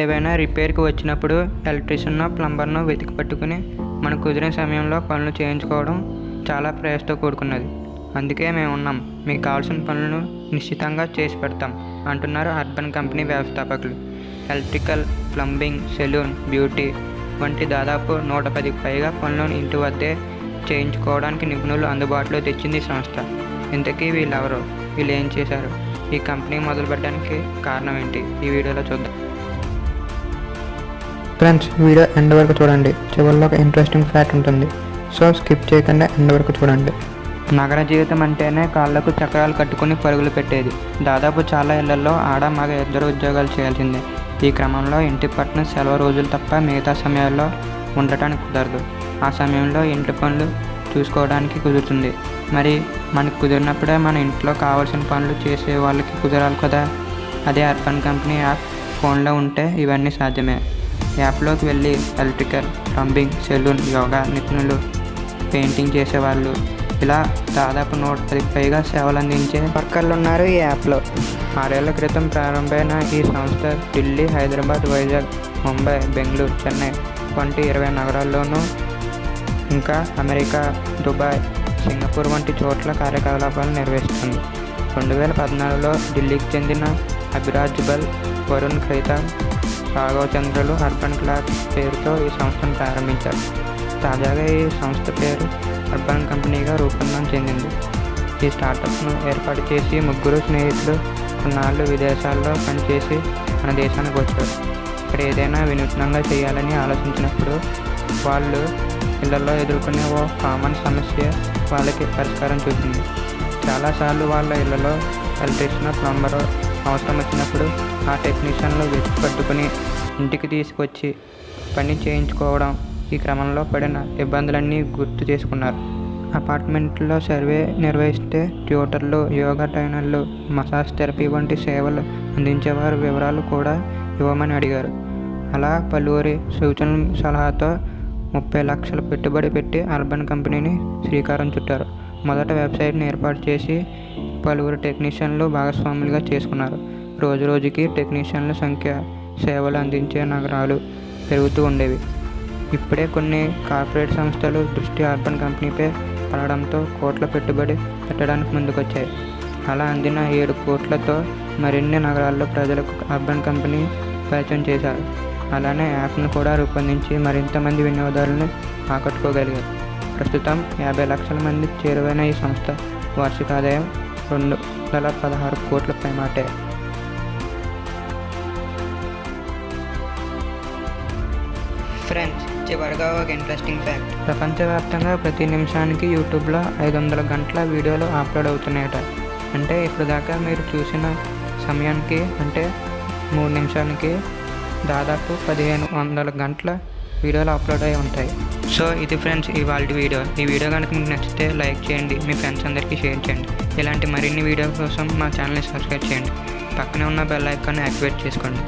ఏవైనా రిపేర్కి వచ్చినప్పుడు ఎలక్ట్రీషియన్ను ప్లంబర్ను వెతికి పట్టుకుని మనకు కుదిరిన సమయంలో పనులు చేయించుకోవడం చాలా ప్రయాసతో కూడుకున్నది. అందుకే మేము ఉన్నాం, మీకు కావాల్సిన పనులను నిశ్చితంగా చేసి పెడతాం అంటున్నారు అర్బన్ కంపెనీ వ్యవస్థాపకులు. ఎలక్ట్రికల్, ప్లంబింగ్, సెలూన్, బ్యూటీ వంటి దాదాపు 110కి పైగా పనులను ఇంటి వద్దే చేయించుకోవడానికి నిపుణులు అందుబాటులో తెచ్చింది ఈ సంస్థ. ఇంతకీ వీళ్ళెవరు, వీళ్ళు ఏం చేశారు, ఈ కంపెనీ మొదలుపెట్టడానికి కారణం ఏంటి, ఈ వీడియోలో చూద్దాం. ఫ్రెండ్స్, వీడియో ఎండ్ వరకు చూడండి. చివరిలో ఒక ఇంట్రెస్టింగ్ ఫ్యాక్ట్ ఉంటుంది, సో స్కిప్ చేయకుండా ఎండ్ వరకు చూడండి. నగర జీవితం అంటేనే కాళ్లకు చక్రాలు కట్టుకుని పరుగులు పెట్టేది. దాదాపు చాలా ఇళ్లలో ఆడ మగ ఇద్దరు ఉద్యోగాలు చేయాల్సిందే. ఈ క్రమంలో ఇంటి పట్టున సెలవు రోజులు తప్ప మిగతా సమయాల్లో ఉండటానికి కుదరదు. ఆ సమయంలో ఇంటి పనులు చూసుకోవడానికి కుదురుతుంది. మరి మనకు కుదిరినప్పుడే మన ఇంట్లో కావాల్సిన పనులు చేసే వాళ్ళకి కుదరాలి కదా. అదే అర్బన్ కంపెనీ యాప్ ఫోన్లో ఉంటే ఇవన్నీ సాధ్యమే. యాప్లోకి వెళ్ళి ఎలక్ట్రికల్, ప్లంబింగ్, సెలూన్, యోగా నిపుణులు, పెయింటింగ్ చేసేవాళ్ళు, ఇలా దాదాపు 110కి పైగా సేవలు అందించే వర్కర్లు ఉన్నారు ఈ యాప్లో. 6 ఏళ్ల క్రితం ప్రారంభమైన ఈ సంస్థ ఢిల్లీ, హైదరాబాద్, వైజాగ్, ముంబై, బెంగళూరు, చెన్నై వంటి 20 నగరాల్లోనూ, ఇంకా అమెరికా, దుబాయ్, సింగపూర్ వంటి చోట్ల కార్యకలాపాలు నిర్వహిస్తుంది. 2014లో ఢిల్లీకి చెందిన అభిరాజ్ బల్, వరుణ్ ఖైతాన్, రాఘవ్ చంద్రలు అర్బన్ క్లాబ్ పేరుతో ఈ సంస్థను ప్రారంభించారు. తాజాగా ఈ సంస్థ పేరు అర్బన్ కంపెనీగా రూపొందం చెందింది. ఈ స్టార్టప్ను ఏర్పాటు చేసి ముగ్గురు స్నేహితులు కొన్నాళ్ళు విదేశాల్లో పనిచేసి మన దేశానికి వచ్చారు. ఇక్కడ ఏదైనా వినూత్నంగా చేయాలని ఆలోచించినప్పుడు వాళ్ళు ఇళ్లలో ఎదుర్కొనే ఓ కామన్ సమస్య వాళ్ళకి పరిష్కారం చూపింది. చాలాసార్లు వాళ్ళ ఇళ్లలో ఎలక్ట్రీషియన్, ప్లంబర్ అవసరం వచ్చినప్పుడు ఆ టెక్నీషియన్లు వెతికి పట్టుకుని ఇంటికి తీసుకొచ్చి పని చేయించుకోవడం, ఈ క్రమంలో పడిన ఇబ్బందులన్నీ గుర్తు చేసుకున్నారు. అపార్ట్మెంట్లో సర్వే నిర్వహిస్తే ట్యూటర్లు, యోగా ట్రైనర్లు, మసాజ్ థెరపీ వంటి సేవలు అందించేవారు వివరాలు కూడా ఇవ్వమని అడిగారు. అలా పలువురి సూచనల సలహాతో 30 లక్షలు పెట్టుబడి పెట్టి అర్బన్ కంపెనీని శ్రీకారం చుట్టారు. మొదట వెబ్సైట్ని ఏర్పాటు చేసి పలువురు టెక్నీషియన్లు భాగస్వాములుగా చేసుకున్నారు. రోజురోజుకి టెక్నీషియన్ల సంఖ్య, సేవలు అందించే నగరాలు పెరుగుతూ ఉండేవి. ఇప్పుడే కొన్ని కార్పొరేట్ సంస్థలు దృష్టి అర్బన్ కంపెనీపై పడడంతో కోట్ల పెట్టుబడి పెట్టడానికి ముందుకొచ్చాయి. అలా అందిన 7 కోట్లతో మరిన్ని నగరాల్లో ప్రజలకు అర్బన్ కంపెనీ పరిచయం చేశారు. అలానే యాప్ను కూడా రూపొందించి మరింత మంది వినియోగదారులను ఆకట్టుకోగలిగారు. ప్రస్తుతం 50 లక్షల మంది చేరువైన ఈ సంస్థ వార్షిక ఆదాయం 216 కోట్ల పైమాటే. ఫ్రెండ్స్, చివరిగా ఒక ఇంట్రెస్టింగ్ ఫ్యాక్ట్. ప్రపంచవ్యాప్తంగా ప్రతి నిమిషానికి యూట్యూబ్లో 500 గంటల వీడియోలు అప్లోడ్ అవుతున్నాయట. అంటే ఇప్పుడు దాకా మీరు చూసిన సమయానికి, అంటే 3 నిమిషాలకి దాదాపు 1500 గంటల వీడియోలు అప్లోడ్ అయి ఉంటాయి. సో ఇది ఫ్రెండ్స్ ఇవాళ వీడియో. ఈ వీడియో కనుక మీకు నచ్చితే లైక్ చేయండి, మీ ఫ్రెండ్స్ అందరికీ షేర్ చేయండి. ఇలాంటి మరిన్ని వీడియో కోసం మా ఛానల్ని సబ్స్క్రైబ్ చేయండి. పక్కనే ఉన్న బెల్ ఐకాన్ని యాక్టివేట్ చేసుకోండి.